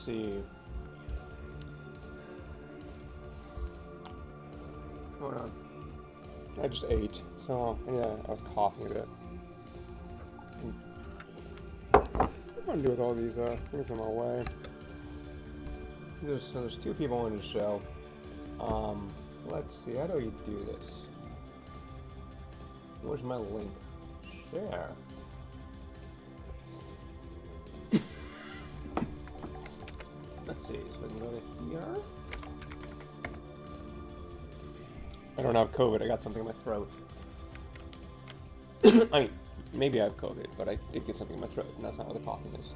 see. Hold on. I just ate, so yeah, I was coughing a bit. What am I gonna do with all these things in my way? There's two people on the show. Let's see, how do you do this? Where's my link? Share. Let's see, so we can go to here. I don't have COVID, I got something in my throat. I mean, maybe I have COVID, but I did get something in my throat, and that's not what the coughing is.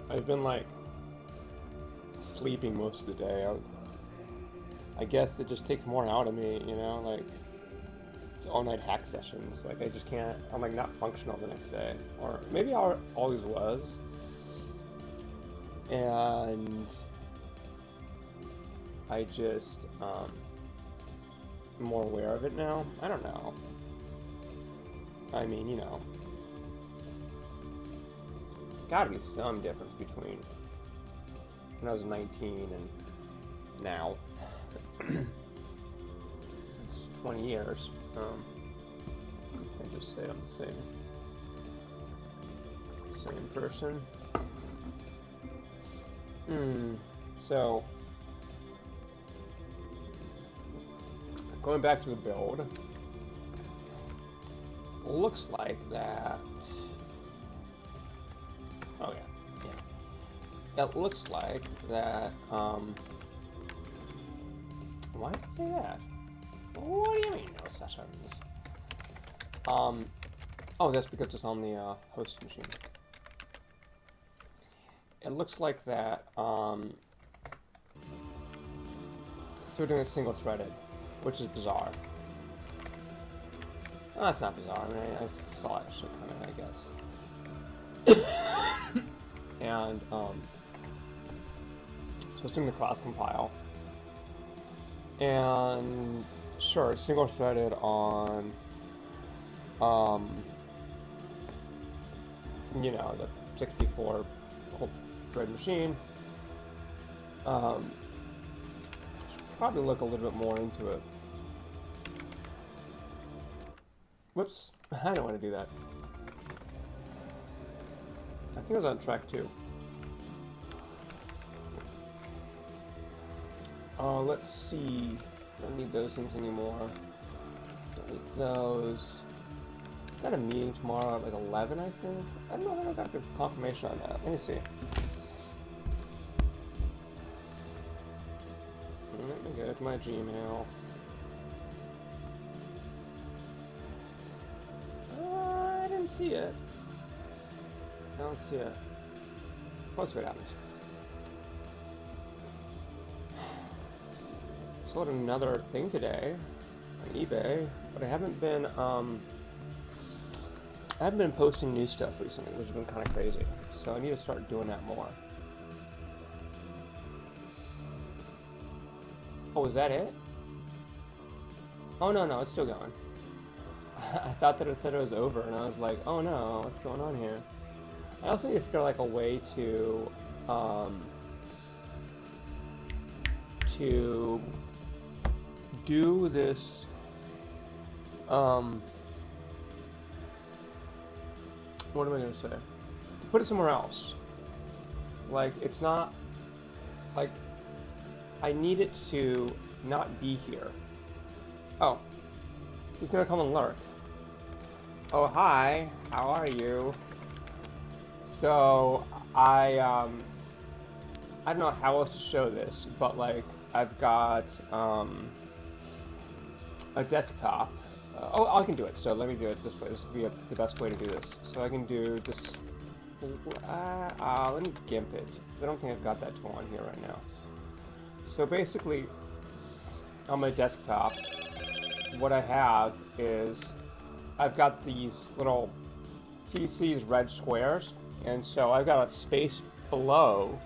I've been like sleeping most of the day. I guess it just takes more out of me, you know, like it's all night hack sessions. Like I just can't, I'm like not functional the next day. Or maybe I always was. And I just am more aware of it now. I don't know. I mean, you know, gotta be some difference between when I was 19 and now. It's 20 years. I just say I'm the same person. So going back to the build. Looks like that. Oh yeah. It looks like that. Why did I say that? What do you mean no sessions? Oh, that's because it's on the host machine. It looks like that. Still doing a single threaded, which is bizarre. Oh, that's not bizarre. I mean, I saw it shit coming, I guess. And so it's doing the cross compile, and sure, it's single threaded on, you know, the 64 thread machine. Should probably look a little bit more into it. Whoops, I don't want to do that. I think I was on track 2. Let's see. Don't need those things anymore. Don't need those. Got a meeting tomorrow at like 11, I think. I don't know if I got good confirmation on that. Let me see. Let me go to my Gmail. I didn't see it. I don't see it. Let's see what happens. Sold another thing today on eBay, but I haven't been posting new stuff recently, which has been kind of crazy. So I need to start doing that more. Oh, is that it? Oh no, it's still going. I thought that it said it was over, and I was like, oh no, what's going on here? I also need to figure like a way to do this what am I gonna say? To put it somewhere else. Like it's not like I need it to not be here. Oh, he's gonna come and lurk. Oh hi, how are you? So I I don't know how else to show this, but like I've got a desktop. I can do it. So let me do it this way. This would be the best way to do this. So I can do this. Let me GIMP it, because I don't think I've got that tool on here right now. So basically, on my desktop, what I have is I've got these little these red squares, and so I've got a space below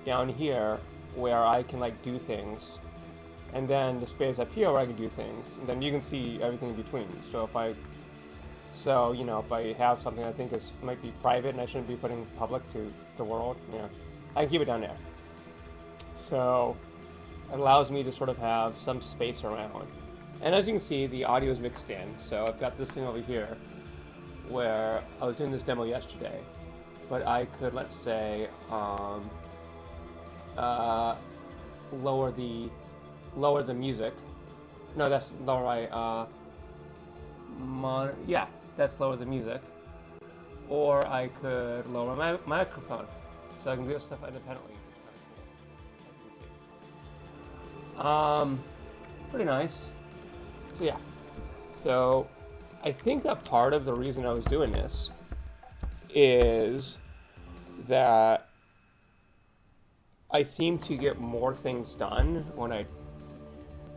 down here where I can like do things, and then the space up here where I can do things, and then you can see everything in between. So if I have something I think might be private and I shouldn't be putting public to the world, I can keep it down there. So it allows me to sort of have some space around. And as you can see, the audio is mixed in. So I've got this thing over here where I was doing this demo yesterday, but I could, let's say, lower the music. No, that's lower that's lower the music. Or I could lower my microphone, so I can do this stuff independently. Pretty nice. So yeah. So I think that part of the reason I was doing this is that I seem to get more things done when I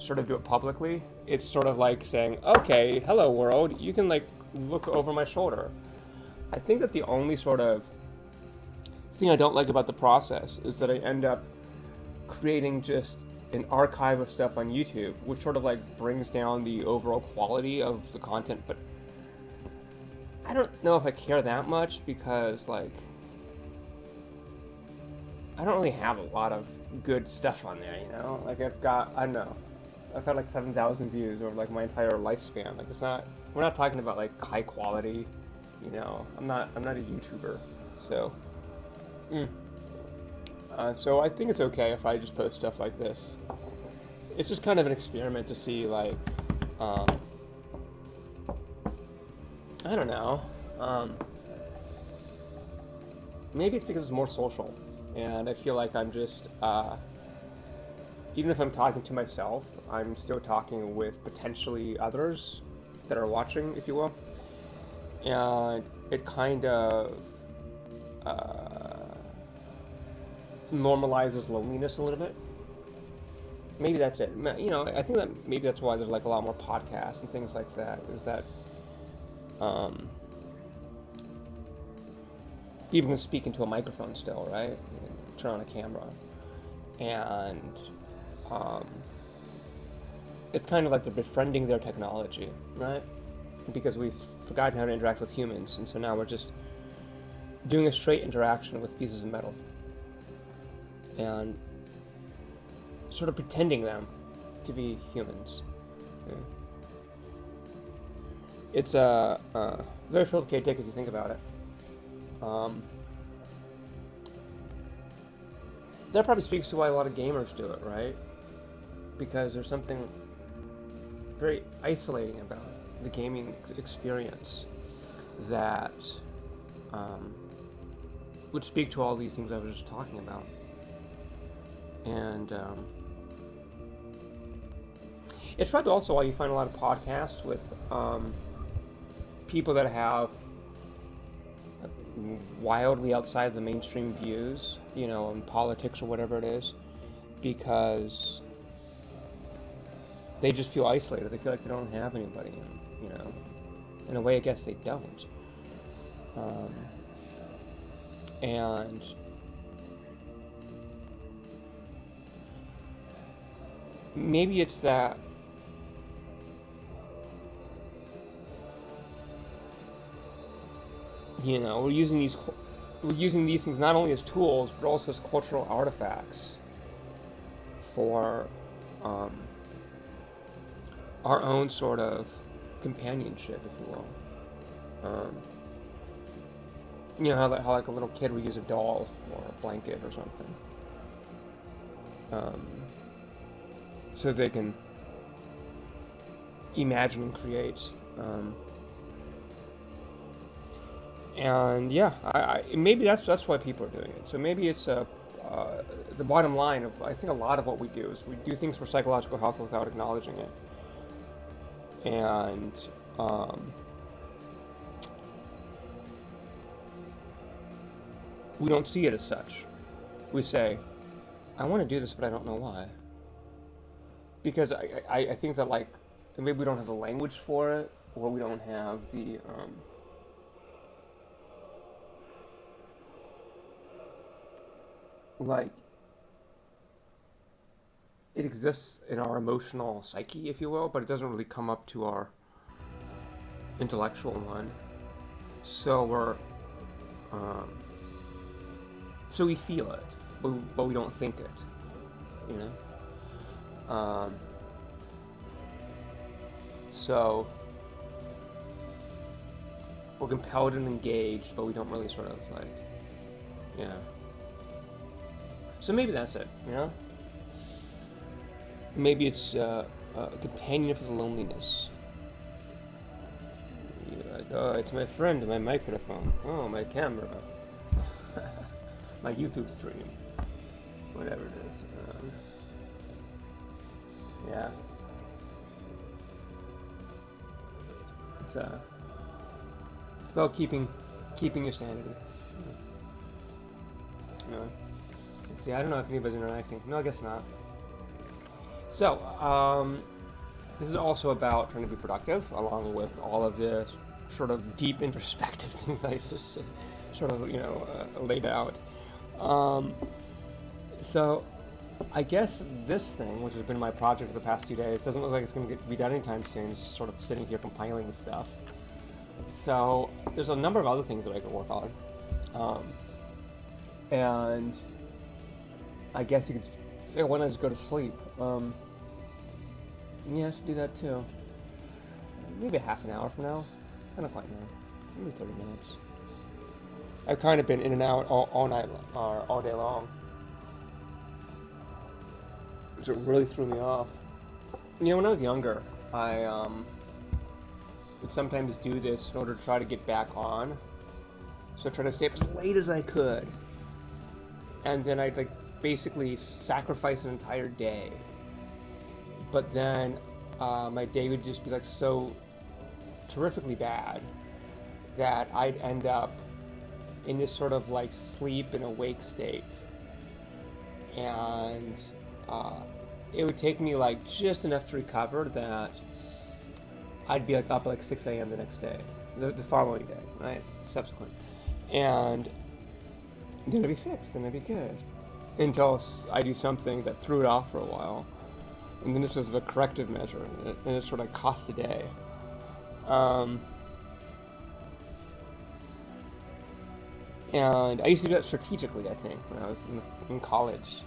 sort of do it publicly. It's sort of like saying, okay, hello world, you can like look over my shoulder. I think that the only sort of thing I don't like about the process is that I end up creating just an archive of stuff on YouTube, which sort of like brings down the overall quality of the content, but I don't know if I care that much, because like I don't really have a lot of good stuff on there, like I've got like 7,000 views over like my entire lifespan. Like we're not talking about like high quality, I'm not a YouTuber, so so I think it's okay if I just post stuff like this. It's just kind of an experiment to see, like, I don't know. Maybe it's because it's more social, and I feel like I'm just, even if I'm talking to myself, I'm still talking with potentially others that are watching, if you will. And it kind of normalizes loneliness a little bit. Maybe that's it. I think that maybe that's why there's like a lot more podcasts and things like that, is that people can speak into a microphone still, right? You can turn on a camera. And it's kind of like they're befriending their technology, right? Because we've forgotten how to interact with humans, and so now we're just doing a straight interaction with pieces of metal. And sort of pretending them to be humans. Yeah. It's a very complicated if you think about it. That probably speaks to why a lot of gamers do it, right? Because there's something very isolating about the gaming experience that would speak to all these things I was just talking about. And it's probably also why you find a lot of podcasts with people that have wildly outside the mainstream views, in politics or whatever it is, because they just feel isolated. They feel like they don't have anybody, in a way I guess they don't. And maybe it's that we're using these things not only as tools but also as cultural artifacts for our own sort of companionship, if you will. How like a little kid would use a doll or a blanket or something, so they can imagine and create. And yeah, maybe that's why people are doing it. So maybe it's a the bottom line of, I think, a lot of what we do is we do things for psychological health without acknowledging it. And we don't see it as such. We say, I want to do this, but I don't know why. Because I think that, like, maybe we don't have the language for it, or we don't have the like, it exists in our emotional psyche, if you will, but it doesn't really come up to our intellectual one. So so we feel it, but we don't think it, you know? So we're compelled and engaged, but we don't really sort of, like, yeah. So maybe that's it, you know? Maybe it's a companion for the loneliness. You're like, oh, it's my friend, my microphone. Oh, my camera. My YouTube stream. Whatever it is. Yeah. It's about keeping your sanity. You know? See, I don't know if anybody's interacting. No, I guess not. So, this is also about trying to be productive, along with all of the sort of deep introspective things I just sort of, you know, laid out. So, I guess this thing, which has been my project for the past 2 days, doesn't look like it's going to be done anytime soon. It's just sort of sitting here compiling stuff. So, there's a number of other things that I could work on. And I guess you could say, why not just go to sleep? Yeah, I should do that too. Maybe half an hour from now. I don't quite know. Maybe 30 minutes. I've kind of been in and out all night, all day long. So it really threw me off. You know, when I was younger, I would sometimes do this in order to try to get back on. So I tried to stay up as late as I could. And then I'd, like, basically sacrifice an entire day. But then my day would just be, like, so terrifically bad that I'd end up in this sort of, like, sleep and awake state. And it would take me, like, just enough to recover that I'd be, like, up at, like, 6 a.m. the next day, the following day, right? Subsequent. And then it'd be fixed and it'd be good. Until I do something that threw it off for a while. And then this was the corrective measure, and it sort of cost a day. And I used to do that strategically, I think, when I was in college.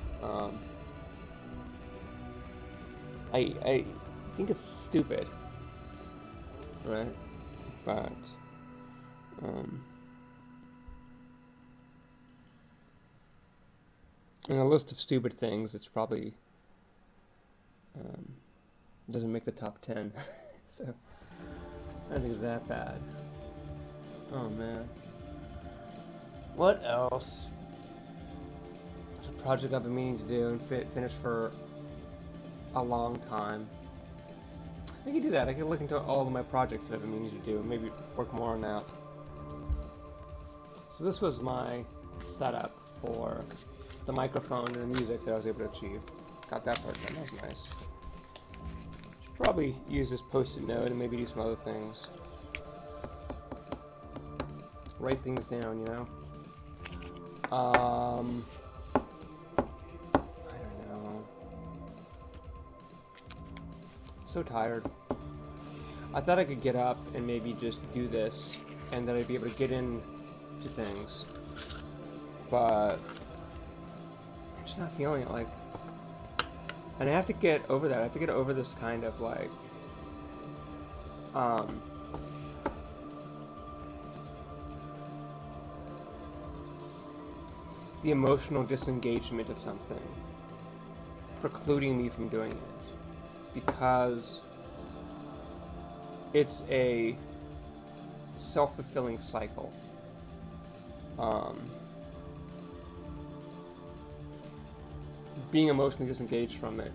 I think it's stupid, right? But in a list of stupid things, it's probably doesn't make the top 10. So I don't think it's that bad. Oh man. What else? It's a project I've been meaning to do and finish for a long time. I could do that. I could look into all of my projects that I've been meaning to do and maybe work more on that. So this was my setup for the microphone and the music that I was able to achieve. Got that part done. That was nice. Should probably use this post-it note and maybe do some other things. Write things down, you know? I don't know. So tired. I thought I could get up and maybe just do this and then I'd be able to get into things. But I'm just not feeling it, like. And I have to get over that. I have to get over this kind of, like, the emotional disengagement of something precluding me from doing it because it's a self-fulfilling cycle. being emotionally disengaged from it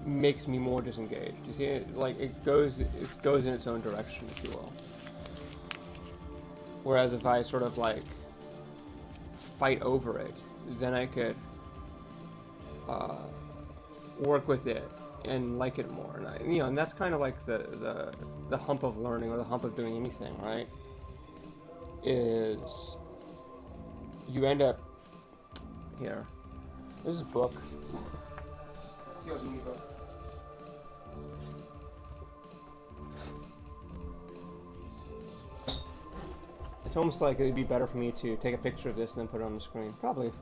makes me more disengaged. You see, like it goes in its own direction, if you will. Whereas if I sort of like fight over it, then I could work with it and like it more. And and that's kind of like the hump of learning, or the hump of doing anything, right? Is you end up here. This is a book. Let's see what you book. It's almost like it'd be better for me to take a picture of this and then put it on the screen. Probably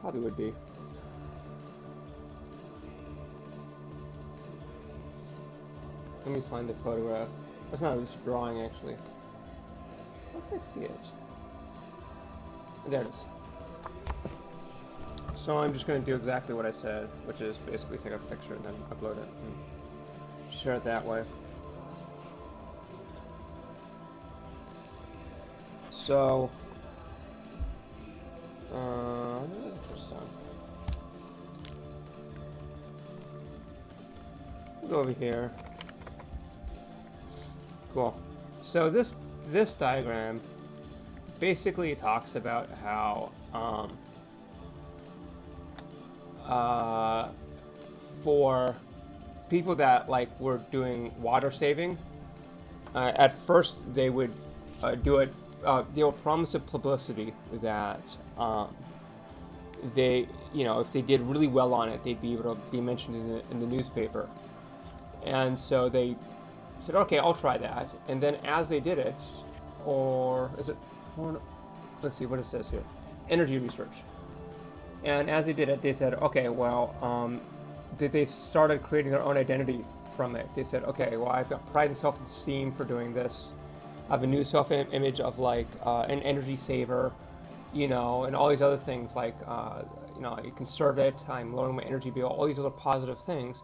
would be. Let me find the photograph. That's not this drawing, actually. How can I see it? There it is. So I'm just going to do exactly what I said, which is basically take a picture and then upload it and share it that way. So, we'll go over here. Cool. So this diagram basically talks about how for people that like were doing water saving, at first they would do it. They will promise a publicity that they, if they did really well on it, they'd be able to be mentioned in the newspaper. And so they said, okay, I'll try that. And then as they did it, or is it, let's see what it says here, energy research. And as they did it, they said, okay, well, they started creating their own identity from it. They said, okay, well, I've got pride and self-esteem for doing this. I have a new self-image of like an energy saver, and all these other things like, I conserve it, I'm lowering my energy bill, all these other positive things.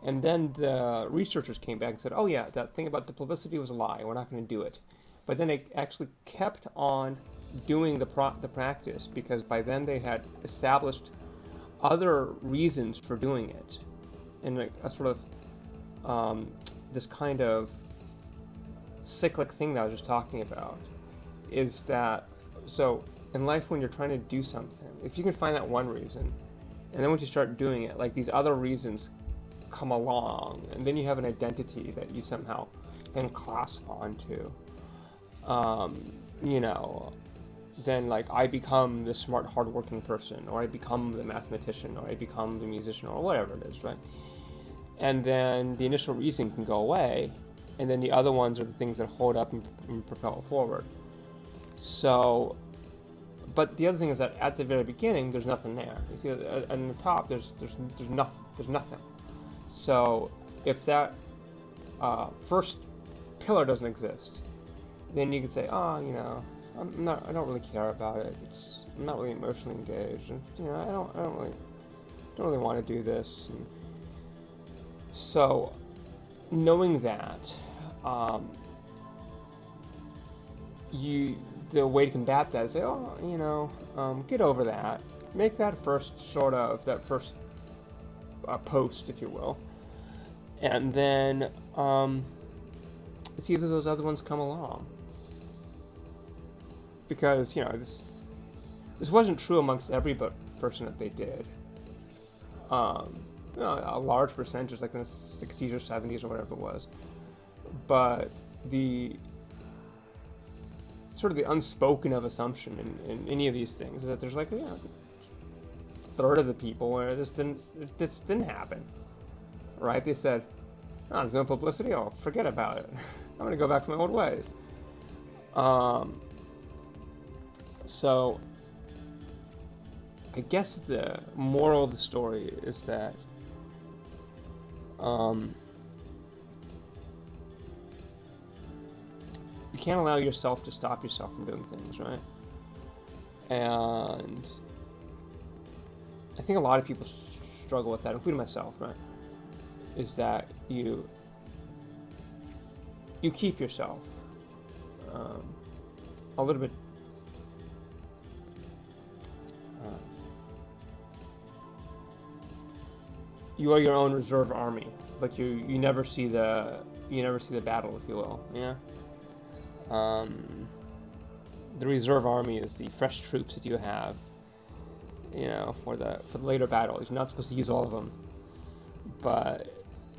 And then the researchers came back and said, oh yeah, that thing about the publicity was a lie, we're not going to do it. But then they actually kept on doing the practice, because by then they had established other reasons for doing it. And like a sort of this kind of cyclic thing that I was just talking about is that, so in life when you're trying to do something, if you can find that one reason, and then once you start doing it, like these other reasons come along, and then you have an identity that you somehow can clasp onto, then like I become the smart, hardworking person, or I become the mathematician, or I become the musician, or whatever it is, right? And then the initial reason can go away, and then the other ones are the things that hold up and propel forward. So, but the other thing is that at the very beginning, there's nothing there. You see, at the top, there's nothing. So, if that first pillar doesn't exist, then you could say, oh, I don't really care about it. I'm not really emotionally engaged, and I don't really want to do this. And so, knowing that, the way to combat that is say, get over that. Make that first post, if you will, and then see if those other ones come along. Because this wasn't true amongst every person that they did. A large percentage, like in the 60s or 70s or whatever it was. But the sort of the unspoken of assumption in any of these things is that there's like a third of the people where this didn't happen, right? They said, oh, there's no publicity, oh, forget about it. I'm gonna go back to my old ways. So I guess the moral of the story is that you can't allow yourself to stop yourself from doing things, right? And I think a lot of people struggle with that, including myself, right? Is that you keep yourself a little bit you are your own reserve army, but you never see the battle, if you will. Yeah. The reserve army is the fresh troops that you have, for the later battles. You're not supposed to use all of them, but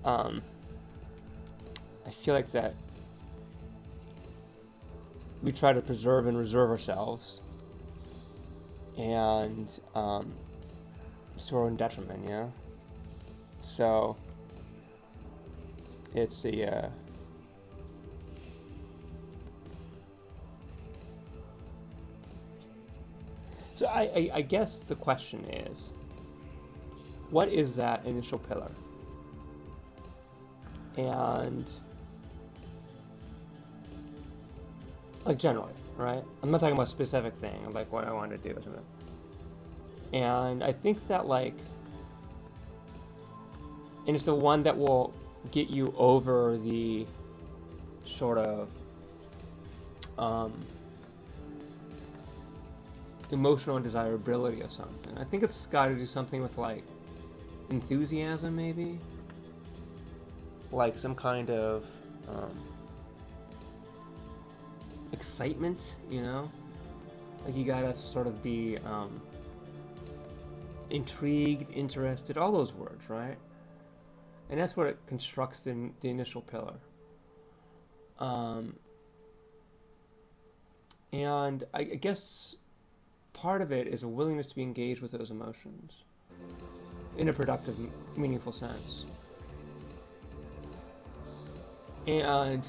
I feel like that we try to preserve and reserve ourselves, and it's to our own detriment, yeah. So it's a so I guess the question is, what is that initial pillar? And like generally, right? I'm not talking about a specific thing, like what I want to do or something. And I think that and it's the one that will get you over the sort of emotional desirability of something. I think it's got to do something with enthusiasm, maybe, like some kind of excitement, like you gotta sort of be intrigued, interested, all those words, right? And that's what it constructs the initial pillar. And I guess part of it is a willingness to be engaged with those emotions in a productive, meaningful sense. And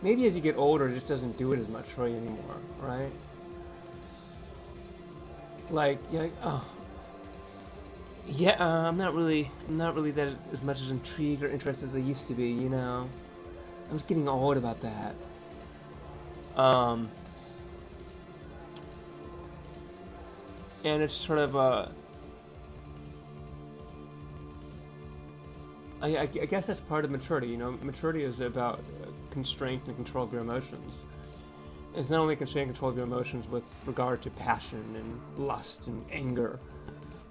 maybe as you get older, it just doesn't do it as much for you anymore, right? You're like, oh, yeah, I'm not really that as much as intrigued or interested as I used to be, I was getting old about that. And it's sort of I guess that's part of maturity. Maturity is about constraint and control of your emotions. It's not only constraint and control of your emotions with regard to passion and lust and anger,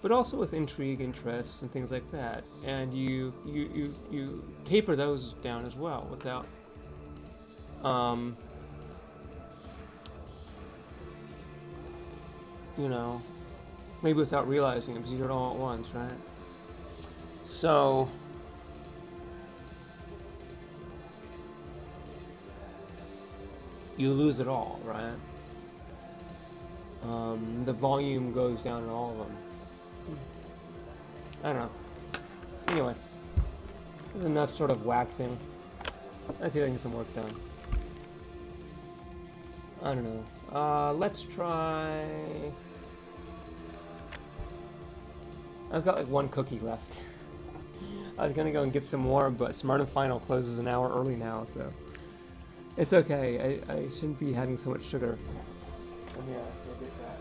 but also with intrigue, interest, and things like that. And you taper those down as well without maybe without realizing it, because you do it all at once, right? So you lose it all, right? The volume goes down in all of them. I don't know. Anyway, there's enough sort of waxing. Let's see if I can get some work done. I don't know. Let's try... I've got one cookie left. I was gonna go and get some more, but Smart and Final closes an hour early now, so... It's okay. I shouldn't be having so much sugar. Yeah, go get that.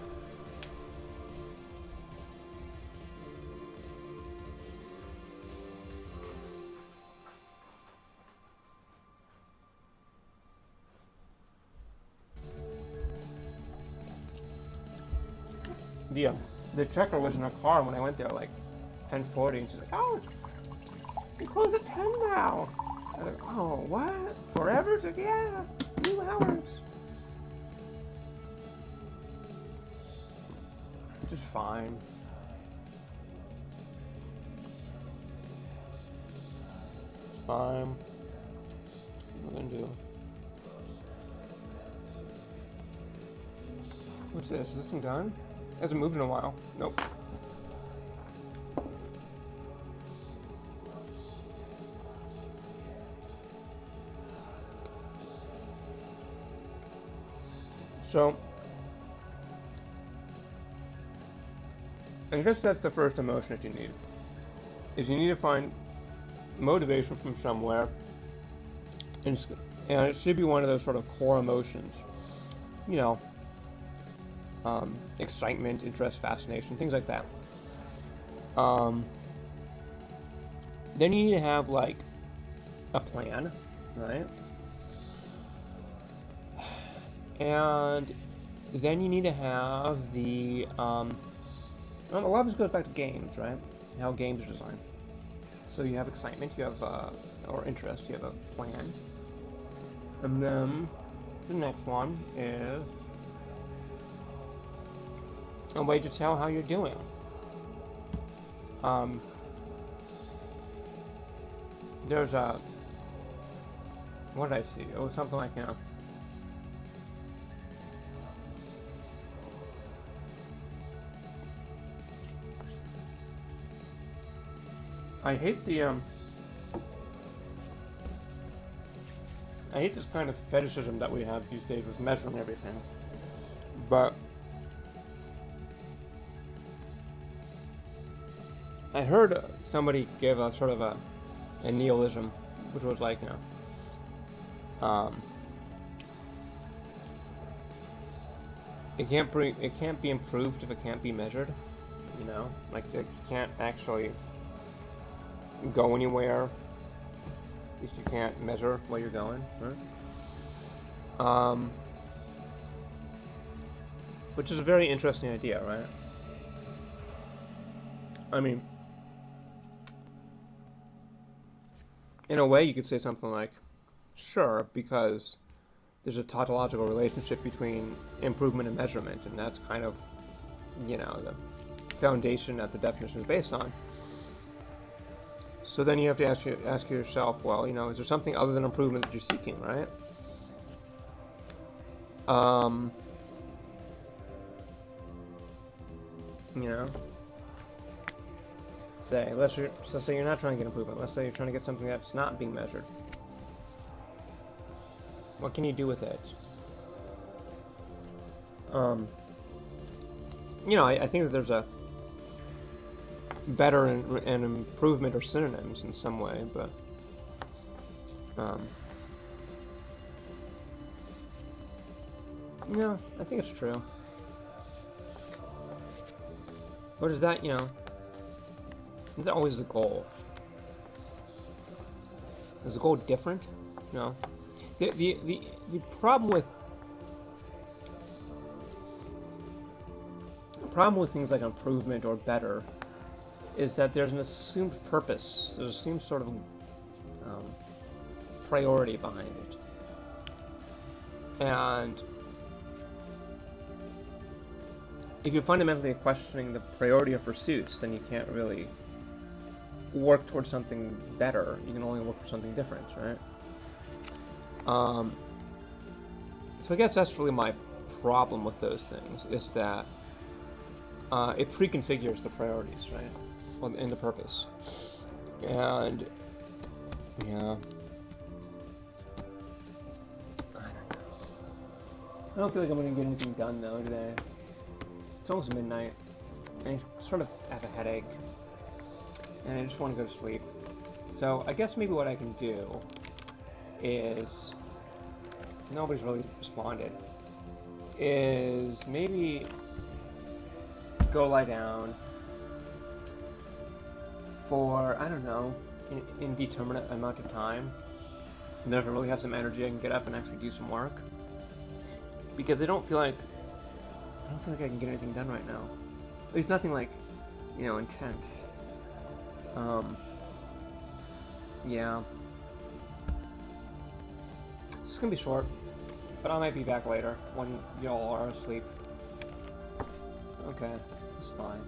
The checker was in a car when I went there, 10:40, and she's like, "Oh, you close at 10 now." I was like, "Oh, what? Forever?" She's like, "Yeah, 2 hours." Just fine. It's fine. What am I gonna do? What's this? Is this thing done? It hasn't moved in a while. Nope. So, I guess that's the first emotion that you need. Is you need to find motivation from somewhere, and it should be one of those sort of core emotions. Excitement, interest, fascination, things like that. Then you need to have a plan, right? And Then you need to have the, well, a lot of this goes back to games, right? How games are designed. So you have excitement, you have, or interest, you have a plan. And then the next one is a way to tell how you're doing. There's a, what did I see? It was something like, I hate this kind of fetishism that we have these days with measuring everything. But I heard somebody give a sort of a nihilism, which was like, it can't be improved if it can't be measured. Like it can't actually go anywhere. At least you can't measure where you're going, right? Which is a very interesting idea, right? I mean, in a way, you could say something like, sure, because there's a tautological relationship between improvement and measurement, and that's kind of, the foundation that the definition is based on. So then you have to ask yourself, well, is there something other than improvement that you're seeking, right? Let's say you're not trying to get improvement. Let's say you're trying to get something that's not being measured. What can you do with it? I think that there's a better and improvement or synonyms in some way, but I think it's true. But is that, is that always the goal? Is the goal different? No. The problem with things like improvement or better is that there's an assumed purpose. There's an assumed sort of priority behind it. And if you're fundamentally questioning the priority of pursuits, then you can't really work towards something better. You can only work for something different, right? So I guess that's really my problem with those things, is that it pre-configures the priorities, right? Well, and the purpose. And yeah, I don't feel like I'm gonna get anything done though today. It's almost midnight, and I sort of have a headache, and I just want to go to sleep. So I guess maybe what I can do is, nobody's really responded, is maybe go lie down for, I don't know, an indeterminate amount of time, and then if I really have some energy, I can get up and actually do some work. Because I don't feel like I can get anything done right now. At least nothing like, intense. Yeah. It's gonna be short, but I might be back later when y'all are asleep. Okay, it's fine.